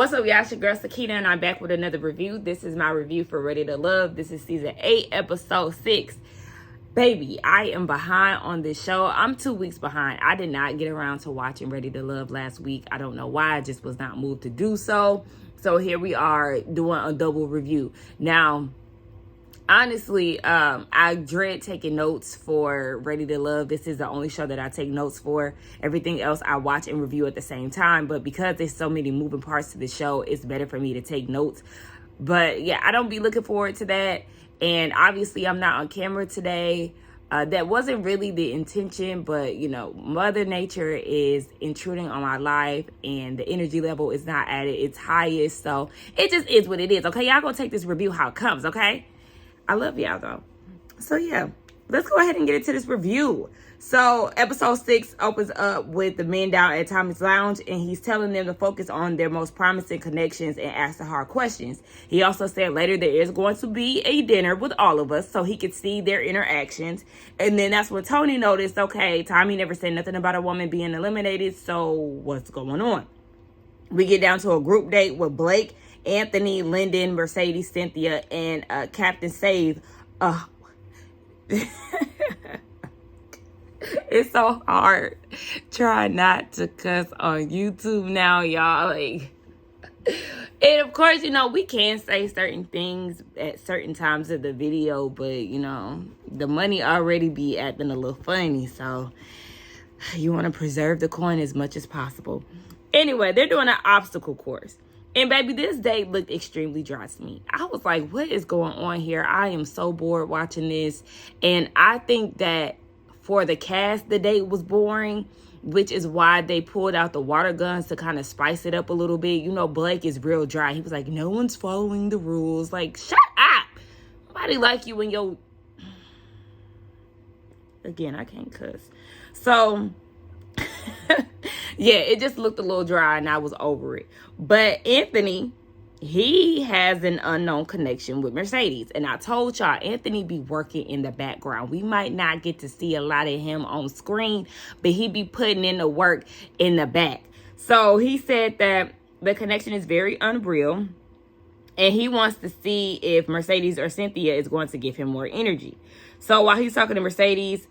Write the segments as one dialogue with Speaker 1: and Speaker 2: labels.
Speaker 1: What's up, y'all? It's your girl Sakina, and I'm back with another review. This is my review for Ready to Love. This is season 8, episode 6. Baby, I am behind on this show. I'm 2 weeks behind. I did not get around to watching Ready to Love last week. I don't know why. I just was not moved to do so. So here we are doing a double review. Now, honestly, I dread taking notes for Ready to Love. This is the only show that I take notes for. Everything else I watch and review at the same time. But because there's so many moving parts to the show, it's better for me to take notes. But yeah, I don't be looking forward to that. And obviously, I'm not on camera today. That wasn't really the intention, but you know, Mother Nature is intruding on my life and the energy level is not at its highest. So it just is what it is. Okay, y'all gonna take this review how it comes, okay? I love y'all though. So yeah, let's go ahead and get into this review. So episode 6 opens up with the men down at Tommy's lounge, and he's telling them to focus on their most promising connections and ask the hard questions. He also said later there is going to be a dinner with all of us so he could see their interactions. And then that's when Tony noticed, okay, Tommy never said nothing about a woman being eliminated, so what's going on? We get down to a group date with Blake, Anthony, Lyndon, Mercedes, Cynthia, and Captain Save. It's so hard. Try not to cuss on YouTube now, y'all. Like, and of course, you know, we can say certain things at certain times of the video, but you know, the money already be acting a little funny, so you want to preserve the coin as much as possible. Anyway, they're doing an obstacle course. And baby, this date looked extremely dry to me. I was like, what is going on here? I am so bored watching this. And I think that for the cast, the date was boring, which is why they pulled out the water guns to kind of spice it up a little bit. You know, Blake is real dry. He was like, no one's following the rules. Like, shut up. Nobody like you when you're... Again, I can't cuss. So... yeah, it just looked a little dry and I was over it. But Anthony, he has an unknown connection with Mercedes. And I told y'all, Anthony be working in the background. We might not get to see a lot of him on screen, but he be putting in the work in the back. So he said that the connection is very unreal. And he wants to see if Mercedes or Cynthia is going to give him more energy. So while he's talking to Mercedes,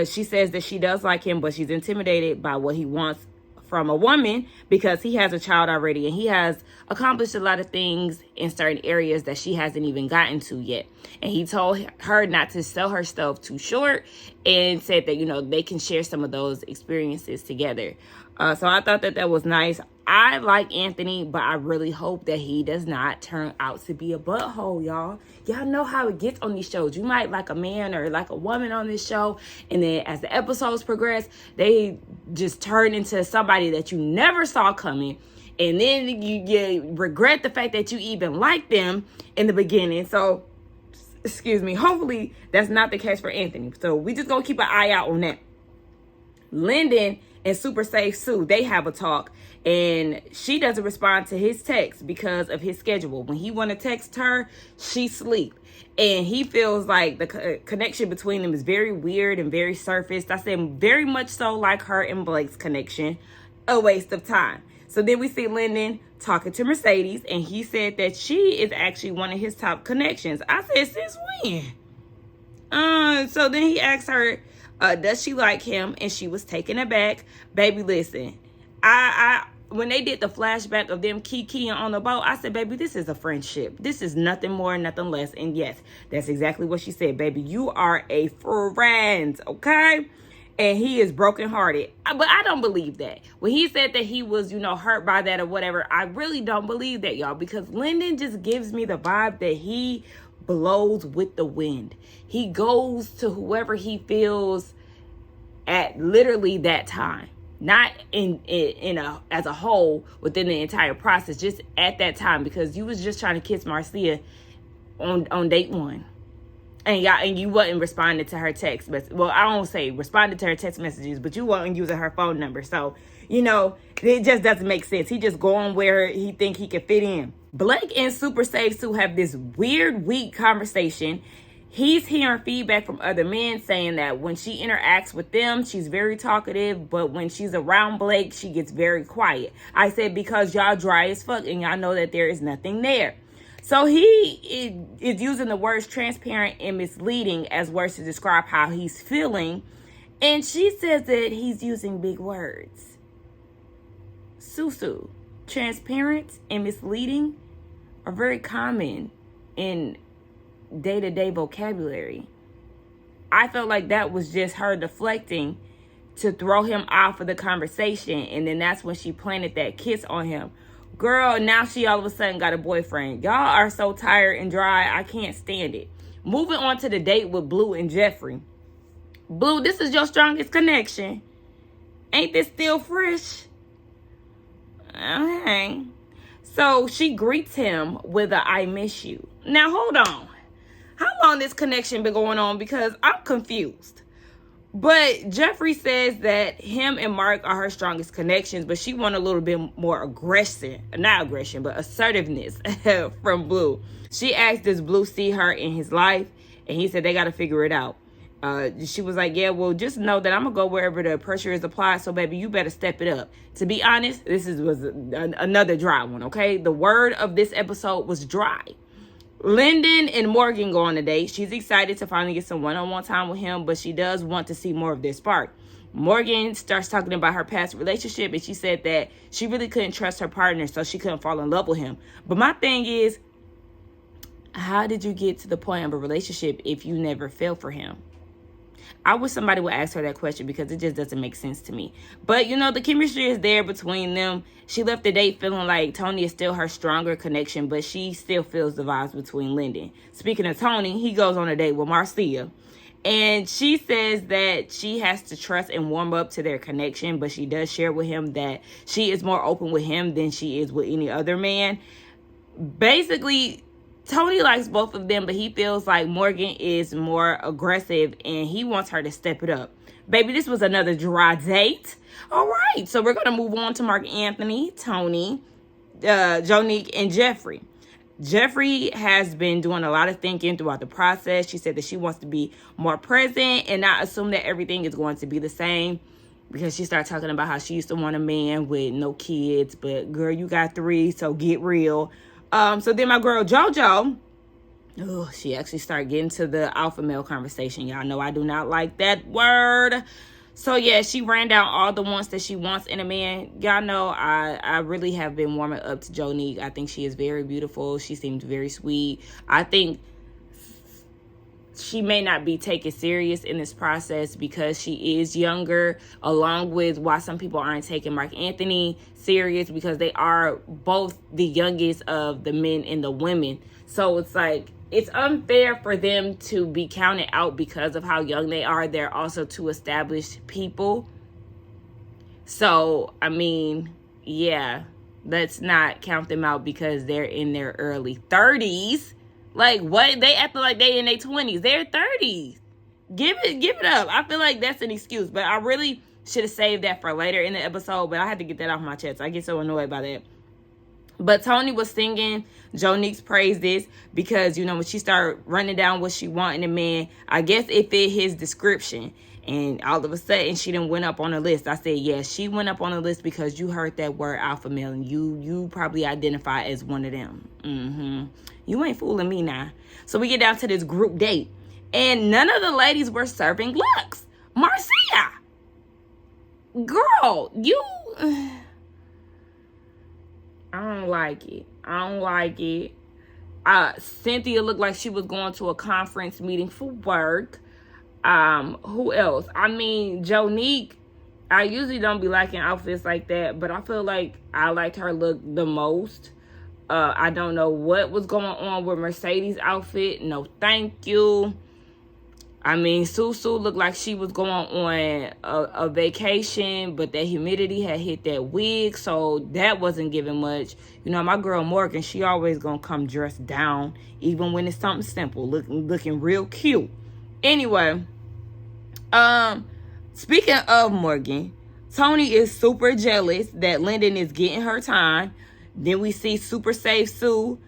Speaker 1: she says that she does like him, but she's intimidated by what he wants from a woman because he has a child already and he has accomplished a lot of things in certain areas that she hasn't even gotten to yet. And he told her not to sell her stuff too short and said that, you know, they can share some of those experiences together. So I thought that that was nice. I like Anthony, but I really hope that he does not turn out to be a butthole, y'all. Y'all know how it gets on these shows. You might like a man or like a woman on this show, and then as the episodes progress, they just turn into somebody that you never saw coming, and then you regret the fact that you even liked them in the beginning. So, excuse me, hopefully that's not the case for Anthony. So we just gonna keep an eye out on that. Lyndon and Super Safe Sue, they have a talk, and she doesn't respond to his text because of his schedule. When he want to text her, she sleep, and he feels like the connection between them is very weird and very surfaced. I said very much so like her and Blake's connection, a waste of time. So then we see Lyndon talking to Mercedes, and he said that she is actually one of his top connections. I said, since when? So then he asked her, does she like him? And she was taken aback. Baby, listen, I when they did the flashback of them kikiing on the boat, I said, baby, this is a friendship. This is nothing more, nothing less. And yes, that's exactly what she said. Baby, you are a friend, okay? And he is brokenhearted. But I don't believe that. When he said that he was, you know, hurt by that or whatever, I really don't believe that, y'all. Because Lyndon just gives me the vibe that he blows with the wind. He goes to whoever he feels at literally that time. Not as a whole within the entire process, just at that time, because you was just trying to kiss Marcia on date 1. And you wasn't responding to her text message. Well, I don't say responded to her text messages, but you wasn't using her phone number. So, you know, it just doesn't make sense. He just going where he think he can fit in. Blake and Super Safe Sue have this weird, weak conversation. He's hearing feedback from other men saying that when she interacts with them, she's very talkative, but when she's around Blake, she gets very quiet. I said, because y'all dry as fuck and y'all know that there is nothing there. So he is using the words transparent and misleading as words to describe how he's feeling. And she says that he's using big words. Susu, transparent and misleading are very common in day-to-day vocabulary. I felt like that was just her deflecting to throw him off of the conversation, and then that's when she planted that kiss on him. Girl, now she all of a sudden got a boyfriend. Y'all are so tired and dry, I can't stand it. Moving on to the date with Blue and Jeffrey. Blue, this is your strongest connection. Ain't this still fresh? Okay. So she greets him with a "I miss you." Now hold on. How long this connection been going on? Because I'm confused. But Jeffrey says that him and Mark are her strongest connections, but she want a little bit more assertiveness from Blue. She asked, does Blue see her in his life? And he said they got to figure it out. She was like, yeah, well, just know that I'm going to go wherever the pressure is applied. So, baby, you better step it up. To be honest, was another dry one, okay? The word of this episode was dry. Lyndon and Morgan go on a date. She's excited to finally get some one-on-one time with him, but she does want to see more of their spark. Morgan starts talking about her past relationship, and she said that she really couldn't trust her partner, so she couldn't fall in love with him. But my thing is, how did you get to the point of a relationship if you never fell for him? I wish somebody would ask her that question because it just doesn't make sense to me. But, the chemistry is there between them. She left the date feeling like Tony is still her stronger connection, but she still feels the vibes between Lyndon. Speaking of Tony, he goes on a date with Marcia. And she says that she has to trust and warm up to their connection, but she does share with him that she is more open with him than she is with any other man. Basically, Tony likes both of them, but he feels like Morgan is more aggressive and he wants her to step it up. Baby, this was another dry date. All right, so we're going to move on to Mark Anthony, Tony, Jonique, and Jeffrey. Jeffrey has been doing a lot of thinking throughout the process. She said that she wants to be more present and not assume that everything is going to be the same, because she started talking about how she used to want a man with no kids, but girl, you got 3, so get real. So then my girl JoJo, she actually started getting to the alpha male conversation. Y'all know I do not like that word. So yeah, she ran down all the wants that she wants in a man. Y'all know I really have been warming up to Jonique. I think she is very beautiful. She seems very sweet. I think she may not be taken serious in this process because she is younger, along with why some people aren't taking Mark Anthony serious, because they are both the youngest of the men and the women. So it's like, it's unfair for them to be counted out because of how young they are. They're also 2 established people. So, I mean, yeah, let's not count them out because they're in their early 30s. Like, what? They acting like they in their 20s. They're 30s. Give it up. I feel like that's an excuse, but I really should have saved that for later in the episode, but I had to get that off my chest. I get so annoyed by that. But Tony was singing Jonique's praises because, when she started running down what she wanted in a man, I guess it fit his description. And all of a sudden, she done went up on the list. I said, yeah, she went up on the list because you heard that word alpha male, and you probably identify as one of them. You ain't fooling me now. So we get down to this group date, and none of the ladies were serving looks. Marcia, girl, you... I don't like it. Cynthia looked like she was going to a conference meeting for work. Who else? I mean, Jonique, I usually don't be liking outfits like that, but I feel like I liked her look the most. I don't know what was going on with Mercedes' outfit. No, thank you. I mean, Susu looked like she was going on a vacation, but that humidity had hit that wig, so that wasn't giving much. My girl Morgan, she always gonna come dressed down, even when it's something simple, looking real cute. Anyway, speaking of Morgan, Tony is super jealous that Lyndon is getting her time. Then we see Super Safe Sue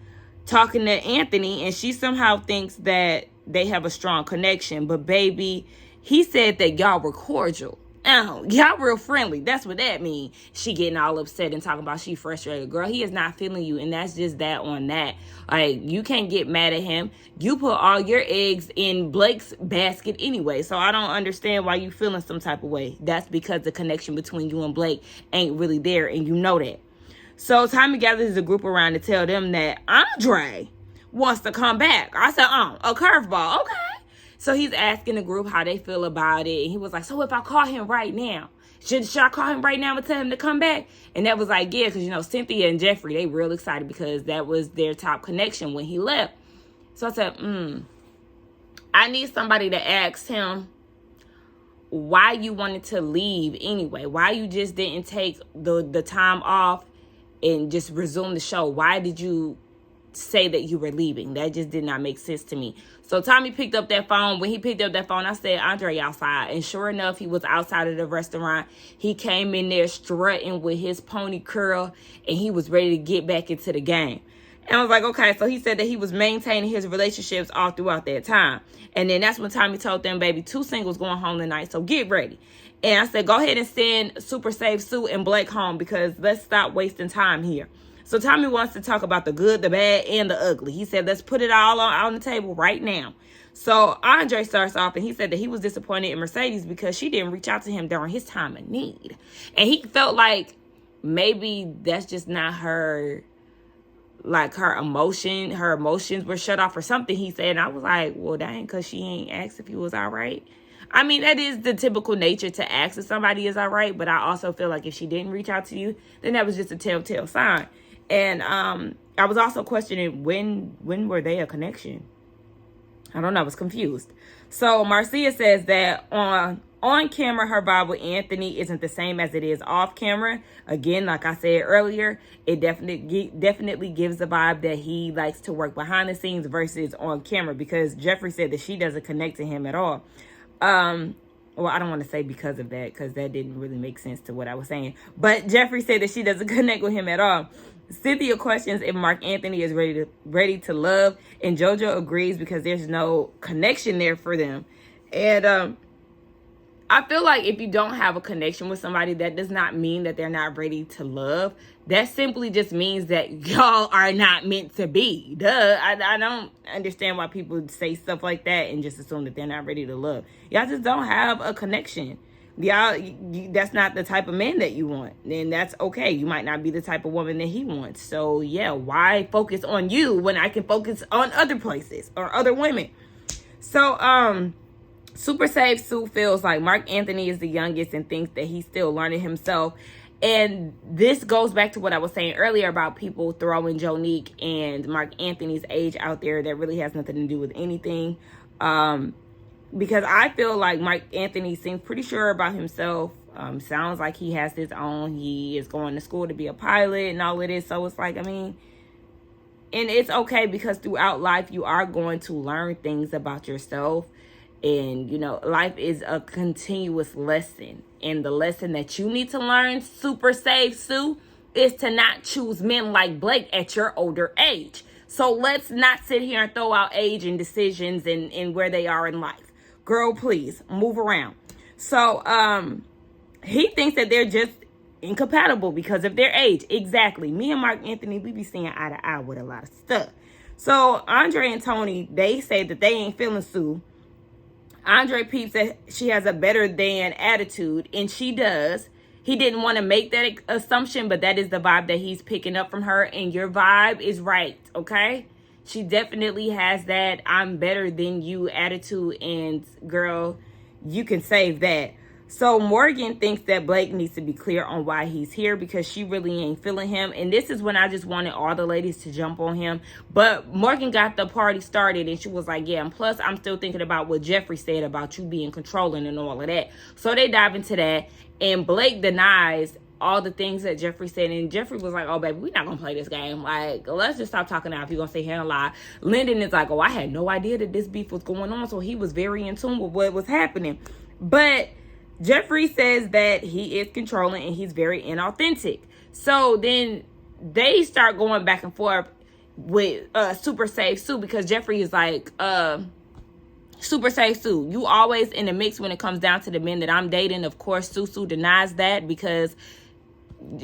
Speaker 1: talking to Anthony, and she somehow thinks that they have a strong connection. But baby, he said that y'all were cordial. Oh, y'all real friendly. That's what that means. She getting all upset and talking about she frustrated. Girl, he is not feeling you, and that's just that on that. Like, you can't get mad at him. You put all your eggs in Blake's basket anyway, so I don't understand why you feeling some type of way. That's because the connection between you and Blake ain't really there, and you know that. So Tommy gathers a group around to tell them that Andre wants to come back. I said, a curveball. Okay. So he's asking the group how they feel about it. And he was like, so if I call him right now, should I call him right now and tell him to come back? And that was like, yeah, because, Cynthia and Jeffrey, they real excited because that was their top connection when he left. So I said, I need somebody to ask him why you wanted to leave anyway. Why you just didn't take the time off and just resume the show. Why did you say that you were leaving? That just did not make sense to me. So Tommy picked up that phone. When he picked up that phone, I said, Andre outside. And sure enough, he was outside of the restaurant. He came in there strutting with his pony curl, and he was ready to get back into the game. And I was like, okay. So he said that he was maintaining his relationships all throughout that time. And then that's when Tommy told them, baby, 2 singles going home tonight, so get ready. And I said, go ahead and send Super Safe Sue and Blake home because let's stop wasting time here. So Tommy wants to talk about the good, the bad, and the ugly. He said, let's put it all on the table right now. So Andre starts off, and he said that he was disappointed in Mercedes because she didn't reach out to him during his time of need. And he felt like maybe that's just not her, like her emotions were shut off or something, he said. And I was like, well, that ain't because she ain't asked if he was all right. I mean, that is the typical nature to ask if somebody is all right. But I also feel like if she didn't reach out to you, then that was just a telltale sign. And I was also questioning when were they a connection? I don't know. I was confused. So Marcia says that on camera, her vibe with Anthony isn't the same as it is off camera. Again, like I said earlier, it definitely gives the vibe that he likes to work behind the scenes versus on camera, because Jeffrey said that she doesn't connect to him at all. Well, I don't want to say because of that, because that didn't really make sense to what I was saying. But Jeffrey said that she doesn't connect with him at all. Cynthia questions if Mark Anthony is ready to love, and JoJo agrees because there's no connection there for them. And I feel like if you don't have a connection with somebody, that does not mean that they're not ready to love. That simply just means that y'all are not meant to be. Duh. I don't understand why people say stuff like that and just assume that they're not ready to love. Y'all just don't have a connection. That's not the type of man that you want. And that's okay. You might not be the type of woman that he wants. So yeah, why focus on you when I can focus on other places or other women? So Super Safe Sue feels like Mark Anthony is the youngest and thinks that he's still learning himself. And this goes back to what I was saying earlier about people throwing Jonique and Mark Anthony's age out there. That really has nothing to do with anything. Because I feel like Mark Anthony seems pretty sure about himself. Sounds like he has his own. He is going to school to be a pilot and all of this. So it's like, I mean, and it's okay because throughout life you are going to learn things about yourself. And, life is a continuous lesson. And the lesson that you need to learn, Super Safe Sue, is to not choose men like Blake at your older age. So let's not sit here and throw out age and decisions and where they are in life. Girl, please, move around. So he thinks that they're just incompatible because of their age. Exactly. Me and Mark Anthony, we be seeing eye to eye with a lot of stuff. So Andre and Tony, they say that they ain't feeling Sue. Andre peeps that she has a better than attitude, and she does. He didn't want to make that assumption, but that is the vibe that he's picking up from her, and your vibe is right, okay? She definitely has that I'm better than you attitude, and girl, you can save that. So Morgan thinks that Blake needs to be clear on why he's here because she really ain't feeling him. And this is when I just wanted all the ladies to jump on him. But Morgan got the party started and she was like, yeah, and plus I'm still thinking about what Jeffrey said about you being controlling and all of that. So they dive into that and Blake denies all the things that Jeffrey said. And Jeffrey was like, oh, baby, we're not going to play this game. Like, let's just stop talking now if you're going to sit here and lie. Lyndon is like, oh, I had no idea that this beef was going on. So he was very in tune with what was happening. But Jeffrey says that he is controlling and he's very inauthentic. So then they start going back and forth with Super Safe Sue because Jeffrey is like, Super safe Sue. You always in the mix when it comes down to the men that I'm dating. Of course, Sue denies that because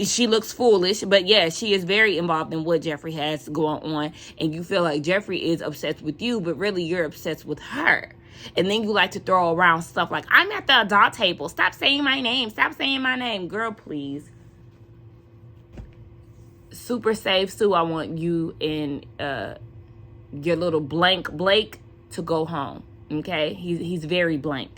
Speaker 1: she looks foolish, but yeah, she is very involved in what Jeffrey has going on, and you feel like Jeffrey is obsessed with you, but really you're obsessed with her. And then you like to throw around stuff like, I'm at the adult table, stop saying my name, girl, please. Super safe Sue, I want you and your little blank Blake to go home. Okay, he's very blank,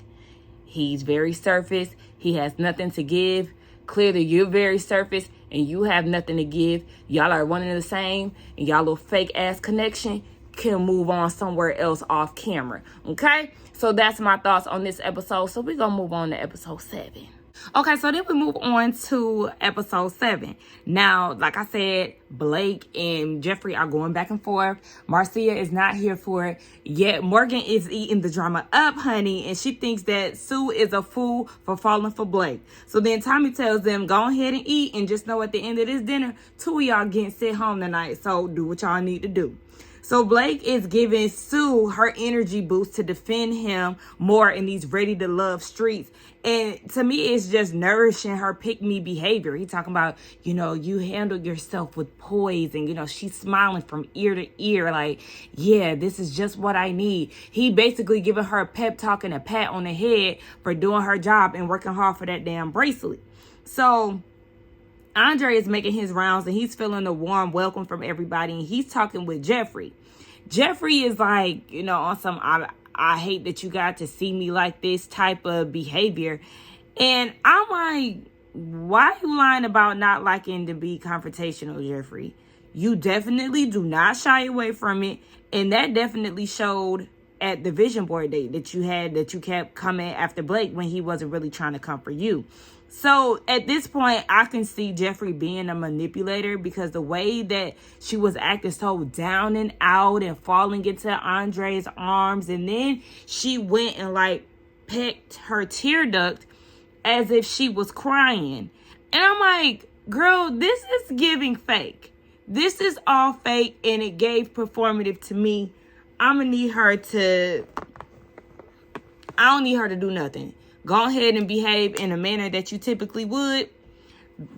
Speaker 1: he's very surface, he has nothing to give. Clearly you're very surface and you have nothing to give. Y'all are one and the same, and y'all little fake ass connection can move on somewhere else off camera. Okay, so that's my thoughts on this episode. So we're gonna move on to episode 7. Okay, so then we move on to episode 7. Now, like I said, Blake and Jeffrey are going back and forth. Marcia is not here for it. Yet Morgan is eating the drama up, honey, and she thinks that Sue is a fool for falling for Blake. So then Tommy tells them, go ahead and eat, and just know at the end of this dinner, 2 of y'all getting sent home tonight. So do what y'all need to do. So Blake is giving Sue her energy boost to defend him more in these ready to love streets. And to me, it's just nourishing her pick-me behavior. He talking about, you handle yourself with poise, and, she's smiling from ear to ear. Like, yeah, this is just what I need. He basically giving her a pep talk and a pat on the head for doing her job and working hard for that damn bracelet. So Andre is making his rounds and he's feeling a warm welcome from everybody. And he's talking with Jeffrey. Jeffrey is like, on some, I hate that you got to see me like this type of behavior. And I'm like, why are you lying about not liking to be confrontational, Jeffrey? You definitely do not shy away from it. And that definitely showed at the vision board date that you kept coming after Blake when he wasn't really trying to come for you. So at this point, I can see Jeffrey being a manipulator because the way that she was acting so down and out and falling into Andre's arms, and then she went and like pecked her tear duct as if she was crying. And I'm like, girl, this is giving fake. This is all fake, and it gave performative to me. I don't need her to do nothing. Go ahead and behave in a manner that you typically would,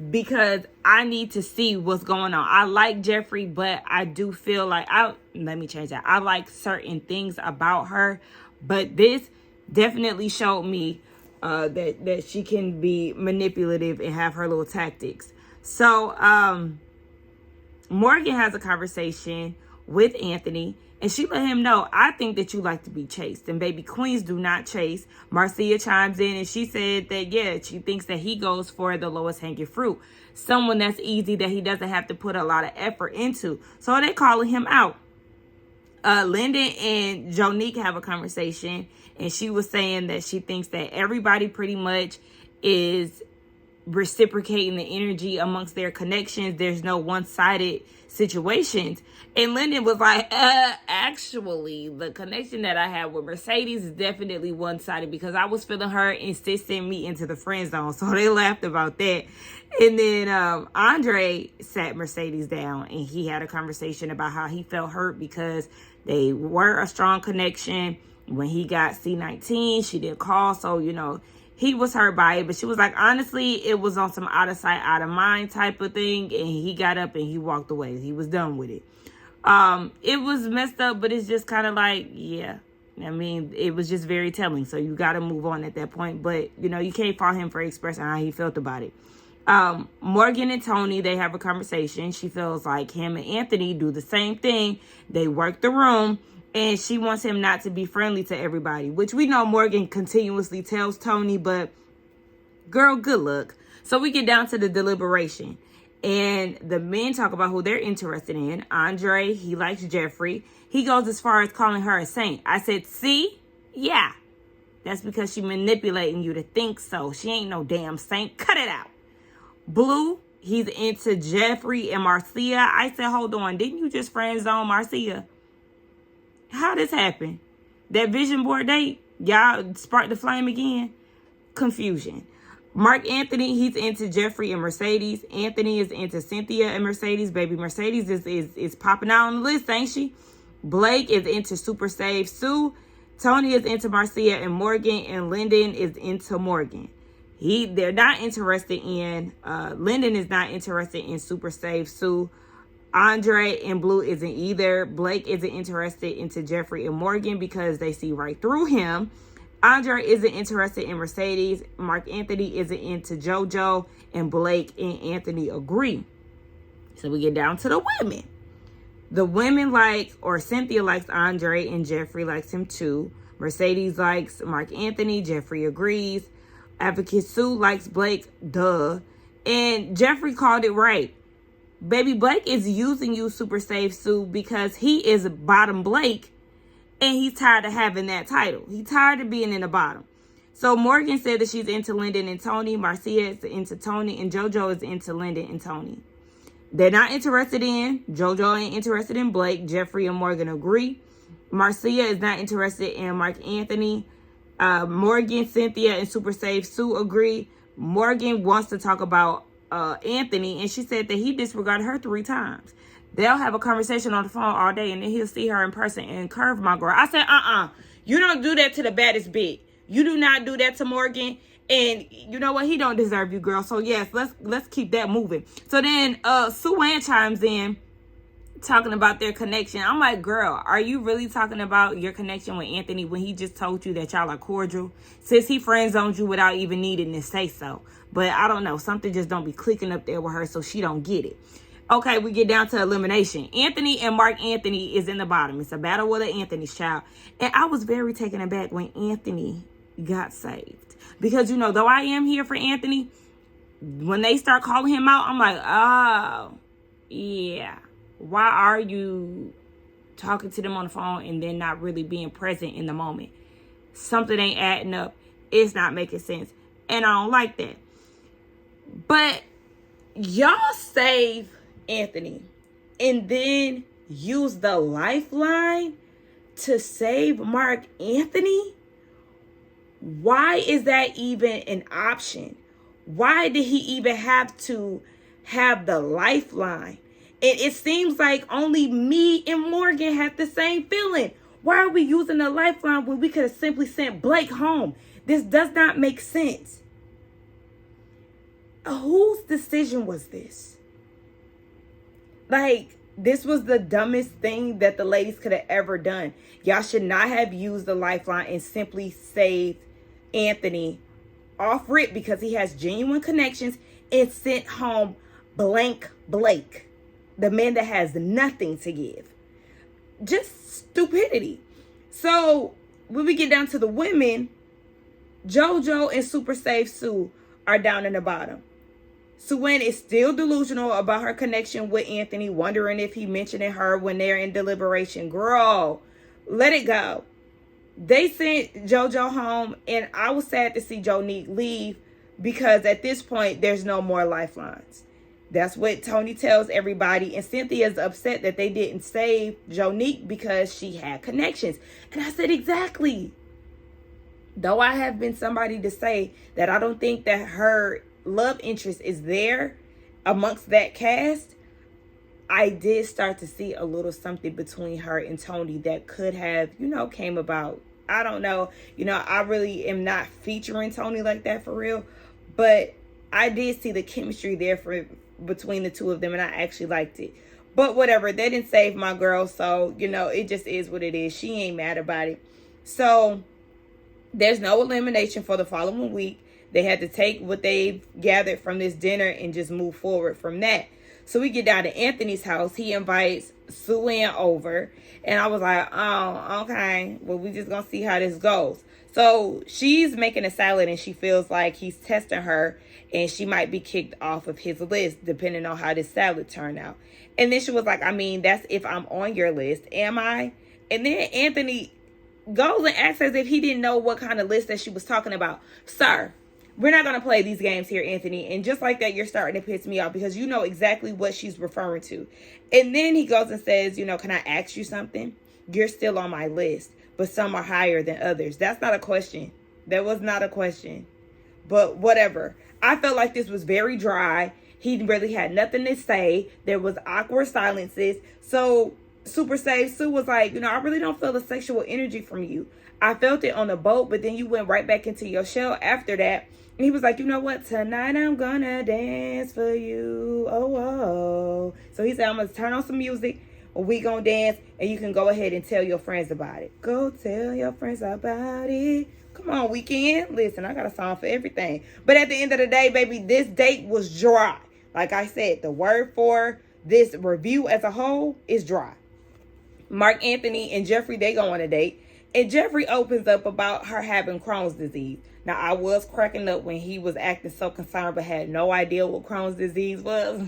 Speaker 1: because I need to see what's going on. I like Jeffrey, but I do feel like let me change that. I like certain things about her, but this definitely showed me that she can be manipulative and have her little tactics. So Morgan has a conversation with Anthony, and she let him know, I think that you like to be chased, and baby queens do not chase. Marcia chimes in and she said that, yeah, she thinks that he goes for the lowest hanging fruit. Someone that's easy, that he doesn't have to put a lot of effort into. So they calling him out. Lyndon and Jonique have a conversation, and she was saying that she thinks that everybody pretty much is reciprocating the energy amongst their connections. There's no one-sided situations. And Lyndon was like, actually, the connection that I have with Mercedes is definitely one-sided, because I was feeling her insisting me into the friend zone. So they laughed about that. And then Andre sat Mercedes down, and he had a conversation about how he felt hurt because they were a strong connection. When he got C19, she didn't call. So, he was hurt by it, but she was like, honestly, it was on some out of sight, out of mind type of thing. And he got up and he walked away. He was done with it. It was messed up, but it's just kind of like, yeah, I mean, it was just very telling. So you got to move on at that point. But, you can't fault him for expressing how he felt about it. Morgan and Tony, they have a conversation. She feels like him and Anthony do the same thing. They work the room. And she wants him not to be friendly to everybody, which we know Morgan continuously tells Tony, but girl, good luck. So we get down to the deliberation, and the men talk about who they're interested in. Andre, he likes Jeffrey. He goes as far as calling her a saint. I said, see? Yeah. That's because she manipulating you to think so. She ain't no damn saint. Cut it out. Blue, he's into Jeffrey and Marcia. I said, hold on. Didn't you just friend zone Marcia? How this happen? That vision board date, y'all sparked the flame again? Confusion. Mark Anthony, he's into Jeffrey and Mercedes. Anthony is into Cynthia and Mercedes. Baby Mercedes is popping out on the list, ain't she? Blake is into Super Save Sue. Tony is into Marcia and Morgan, and Lyndon is into Morgan. They're not interested in, Lyndon is not interested in Super Save Sue. Andre and Blue isn't either. Blake isn't interested into Jeffrey and Morgan because they see right through him. Andre isn't interested in Mercedes. Mark Anthony isn't into JoJo, and Blake and Anthony agree. So we get down to the women. The women Cynthia likes Andre and Jeffrey likes him too. Mercedes likes Mark Anthony. Jeffrey agrees. Advocate Sue likes Blake. Duh. And Jeffrey called it right. Baby, Blake is using you, Super Save Sue, because he is bottom Blake. And he's tired of having that title. He's tired of being in the bottom. So Morgan said that she's into Lyndon and Tony. Marcia is into Tony. And JoJo is into Lyndon and Tony. They're not interested in. JoJo ain't interested in Blake. Jeffrey and Morgan agree. Marcia is not interested in Mark Anthony. Morgan, Cynthia, and Super Save Sue agree. Morgan wants to talk about Anthony. And she said that he disregarded her 3 times. They'll have a conversation on the phone all day, and then he'll see her in person and curve my girl. I said, you don't do that to the baddest bitch. You do not do that to Morgan. And you know what? He don't deserve you, girl. So yes, let's keep that moving. So then Sue Ann chimes in talking about their connection. I'm like, girl, are you really talking about your connection with Anthony when he just told you that y'all are cordial? Since he friend-zoned you without even needing to say so. But I don't know. Something just don't be clicking up there with her, so she don't get it. Okay, we get down to elimination. Anthony and Mark Anthony is in the bottom. It's a battle with an Anthony's child. And I was very taken aback when Anthony got saved. Because, though I am here for Anthony, when they start calling him out, I'm like, oh, yeah. Why are you talking to them on the phone and then not really being present in the moment? Something ain't adding up. It's not making sense. And I don't like that. But y'all save Anthony and then use the lifeline to save Mark Anthony? Why is that even an option? Why did he even have to have the lifeline? And it seems like only me and Morgan have the same feeling. Why are we using the lifeline when we could have simply sent Blake home? This does not make sense. Whose decision was this? This was the dumbest thing that the ladies could have ever done. Y'all should not have used the lifeline and simply saved Anthony off rip because he has genuine connections and sent home blank Blake, the man that has nothing to give. Just stupidity. So when we get down to the women, JoJo and Super Save Sue are down in the bottom. Sue Ann is still delusional about her connection with Anthony, wondering if he mentioned her when they're in deliberation. Girl, let it go. They sent JoJo home, and I was sad to see Jonique leave because at this point, there's no more lifelines. That's what Tony tells everybody, and Cynthia's upset that they didn't save Jonique because she had connections. And I said, exactly. Though I have been somebody to say that I don't think that her love interest is there amongst that cast, I did start to see a little something between her and Tony that could have, came about. I don't know. I really am not featuring Tony like that for real. But I did see the chemistry there between the two of them, and I actually liked it. But whatever, they didn't save my girl, so, it just is what it is. She ain't mad about it. So there's no elimination for the following week. They had to take what they gathered from this dinner and just move forward from that. So we get down to Anthony's house. He invites Sue Ann over. And I was like, oh, okay. Well, we just going to see how this goes. So she's making a salad and she feels like he's testing her. And she might be kicked off of his list depending on how this salad turned out. And then she was like, that's if I'm on your list. Am I? And then Anthony goes and acts as if he didn't know what kind of list that she was talking about. Sir, we're not going to play these games here, Anthony. And just like that, you're starting to piss me off because you know exactly what she's referring to. And then he goes and says, can I ask you something? You're still on my list, but some are higher than others. That's not a question. That was not a question. But whatever. I felt like this was very dry. He really had nothing to say. There was awkward silences. So Super Safe Sue was like, I really don't feel the sexual energy from you. I felt it on the boat, but then you went right back into your shell after that. And he was like, you know what? Tonight I'm gonna dance for you. Oh, oh. So he said, I'm gonna turn on some music. We gonna dance, and you can go ahead and tell your friends about it. Go tell your friends about it. Come on, Weekend. Listen, I got a song for everything. But at the end of the day, baby, this date was dry. Like I said, the word for this review as a whole is dry. Mark Anthony and Jeffrey, they go on a date. And Jeffrey opens up about her having Crohn's disease. Now, I was cracking up when he was acting so concerned but had no idea what Crohn's disease was.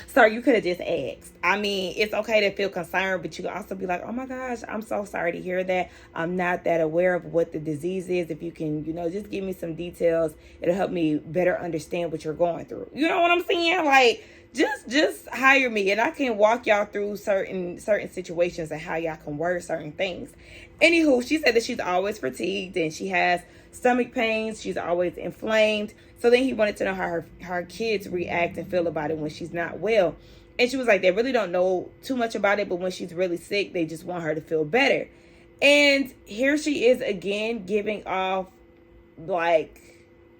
Speaker 1: Sir, you could have just asked. I mean, it's okay to feel concerned, but you can also be like, oh my gosh, I'm so sorry to hear that. I'm not that aware of what the disease is. If you can, just give me some details, it'll help me better understand what you're going through. You know what I'm saying? Like, just hire me and I can walk y'all through certain situations and how y'all can word certain things. Anywho, she said that she's always fatigued and she has stomach pains. She's always inflamed. So then he wanted to know how her kids react and feel about it when she's not well. And she was like, they really don't know too much about it, but when she's really sick, they just want her to feel better. And here she is again giving off like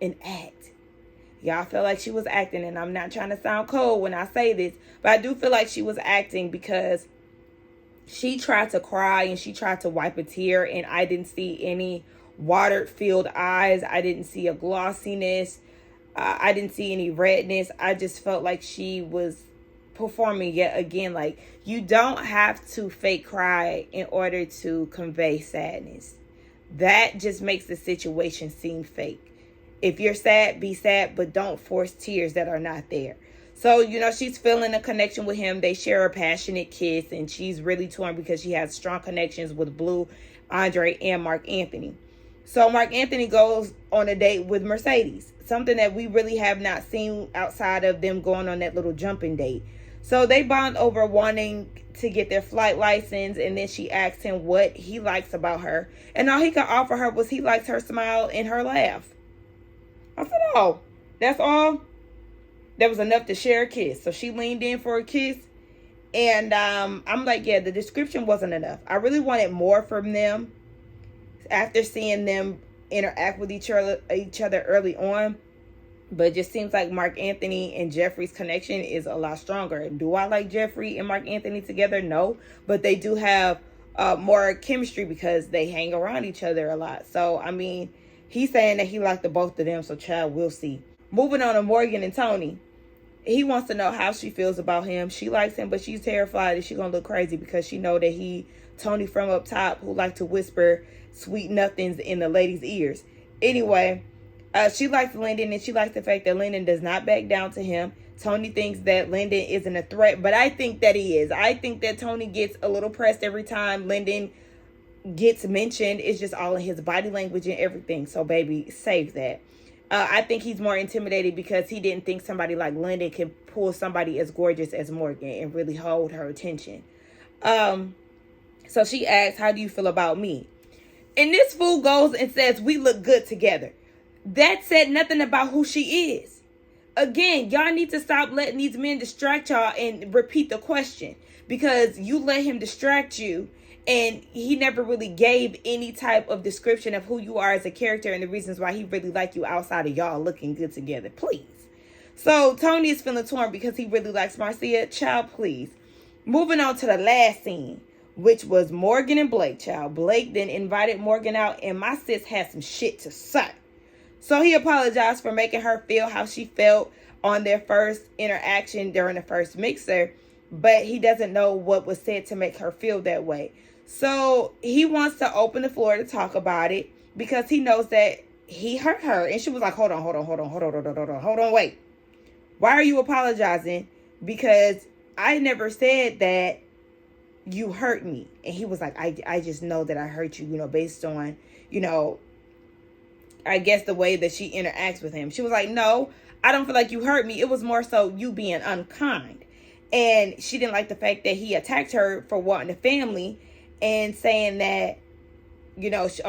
Speaker 1: an act. Y'all feel like she was acting, and I'm not trying to sound cold when I say this, but I do feel like she was acting because she tried to cry and she tried to wipe a tear, and I didn't see any water-filled eyes. I didn't see a glossiness. I didn't see any redness. I just felt like she was performing yet again. Like, you don't have to fake cry in order to convey sadness. That just makes the situation seem fake. If you're sad, be sad, but don't force tears that are not there. So, she's feeling a connection with him. They share a passionate kiss, and she's really torn because she has strong connections with Blue, Andre, and Mark Anthony. So Mark Anthony goes on a date with Mercedes, something that we really have not seen outside of them going on that little jumping date. So they bond over wanting to get their flight license, and then she asks him what he likes about her. And all he could offer her was he likes her smile and her laugh. I said, oh, that's all? That was enough to share a kiss. So she leaned in for a kiss. And I'm like, yeah, the description wasn't enough. I really wanted more from them after seeing them interact with each other early on. But it just seems like Mark Anthony and Jeffrey's connection is a lot stronger. Do I like Jeffrey and Mark Anthony together? No. But they do have more chemistry because they hang around each other a lot. So, I mean, he's saying that he liked the both of them, so child, we'll see. Moving on to Morgan and Tony. He wants to know how she feels about him. She likes him, but she's terrified that she's going to look crazy because she know that Tony from up top, who like to whisper sweet nothings in the ladies' ears. Anyway, she likes Lyndon, and she likes the fact that Lyndon does not back down to him. Tony thinks that Lyndon isn't a threat, but I think that he is. I think that Tony gets a little pressed every time Lyndon gets mentioned. It's just all in his body language and everything. So, baby, save that. I think he's more intimidated because he didn't think somebody like Lyndon could pull somebody as gorgeous as Morgan and really hold her attention. So she asks, how do you feel about me? And this fool goes and says, we look good together. That said nothing about who she is. Again, y'all need to stop letting these men distract y'all and repeat the question, because you let him distract you. And he never really gave any type of description of who you are as a character and the reasons why he really liked you outside of y'all looking good together. Please. So Tony is feeling torn because he really likes Marcia. Child, please. Moving on to the last scene, which was Morgan and Blake. Child, Blake then invited Morgan out, and my sis had some shit to say. So he apologized for making her feel how she felt on their first interaction during the first mixer, but he doesn't know what was said to make her feel that way. So he wants to open the floor to talk about it because he knows that he hurt her. And she was like, hold on, wait. Why are you apologizing? Because I never said that you hurt me. And he was like, I just know that I hurt you, based on, I guess the way that she interacts with him. She was like, no, I don't feel like you hurt me. It was more so you being unkind. And she didn't like the fact that he attacked her for wanting a family and saying that,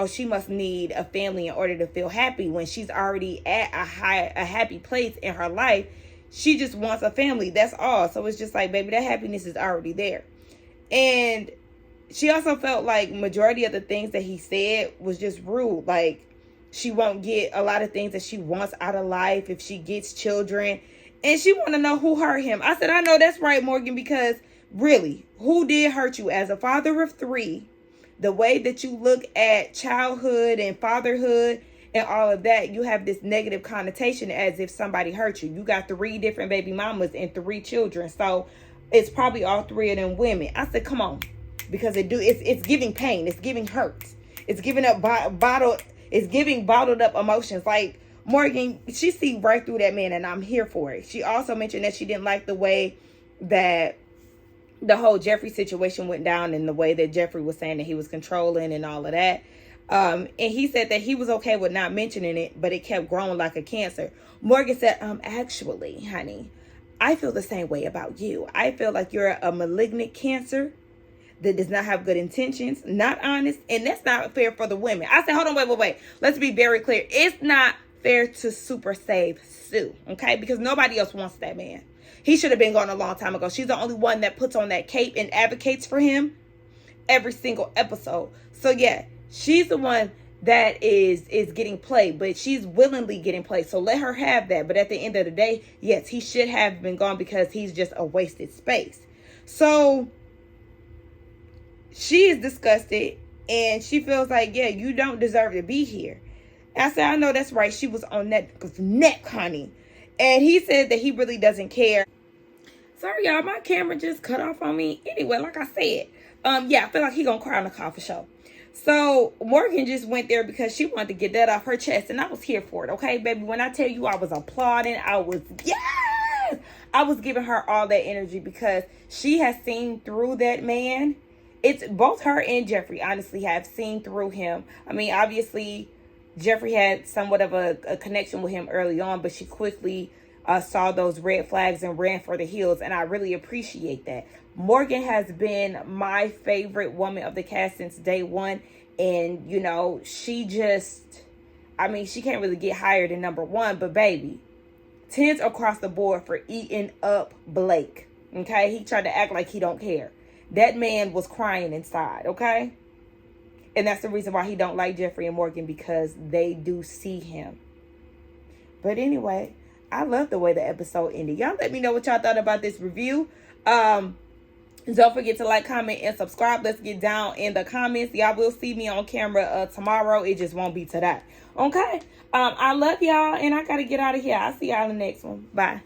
Speaker 1: she must need a family in order to feel happy when she's already at a happy place in her life. She just wants a family. That's all. So it's just like, baby, that happiness is already there. And she also felt like majority of the things that he said was just rude. Like, she won't get a lot of things that she wants out of life if she gets children. And she want to know who hurt him. I said, I know that's right, Morgan, because really, who did hurt you? As a father of 3, the way that you look at childhood and fatherhood and all of that, you have this negative connotation as if somebody hurt you. You got 3 different baby mamas and 3 children. So it's probably all 3 of them women. I said, come on. Because it's giving pain. It's giving hurt. It's giving up it's giving bottled up emotions. Like, Morgan, she see right through that man, and I'm here for it. She also mentioned that she didn't like the way that the whole Jeffrey situation went down, and the way that Jeffrey was saying that he was controlling and all of that. And he said that he was okay with not mentioning it, but it kept growing like a cancer. Morgan said, actually, honey, I feel the same way about you. I feel like you're a malignant cancer that does not have good intentions, not honest, and that's not fair for the women. I said, hold on, wait. Let's be very clear. It's not fair to super save Sue, okay? Because nobody else wants that man. He should have been gone a long time ago. She's the only one that puts on that cape and advocates for him every single episode. So yeah, she's the one that is getting played, but she's willingly getting played. So let her have that. But at the end of the day, yes, he should have been gone because he's just a wasted space. So she is disgusted, and she feels like, yeah, you don't deserve to be here. I said, I know that's right. She was on that neck, honey. And he said that he really doesn't care. Sorry, y'all. My camera just cut off on me. Anyway, like I said, yeah, I feel like he gonna cry on the car for sure. So Morgan just went there because she wanted to get that off her chest, and I was here for it. Okay, baby. When I tell you I was applauding, I was giving her all that energy because she has seen through that man. It's both her and Jeffrey, honestly, have seen through him. I mean, obviously, Jeffrey had somewhat of a connection with him early on, but she quickly saw those red flags and ran for the hills, and I really appreciate that. Morgan has been my favorite woman of the cast since day one, and, you know, she can't really get higher than number 1, but baby, 10s across the board for eating up Blake, okay? He tried to act like he don't care. That man was crying inside, okay? And that's the reason why he don't like Jeffrey and Morgan, because they do see him. But anyway, I love the way the episode ended. Y'all let me know what y'all thought about this review. Don't forget to like, comment, and subscribe. Let's get down in the comments. Y'all will see me on camera tomorrow. It just won't be today. Okay? I love y'all, and I got to get out of here. I'll see y'all in the next one. Bye.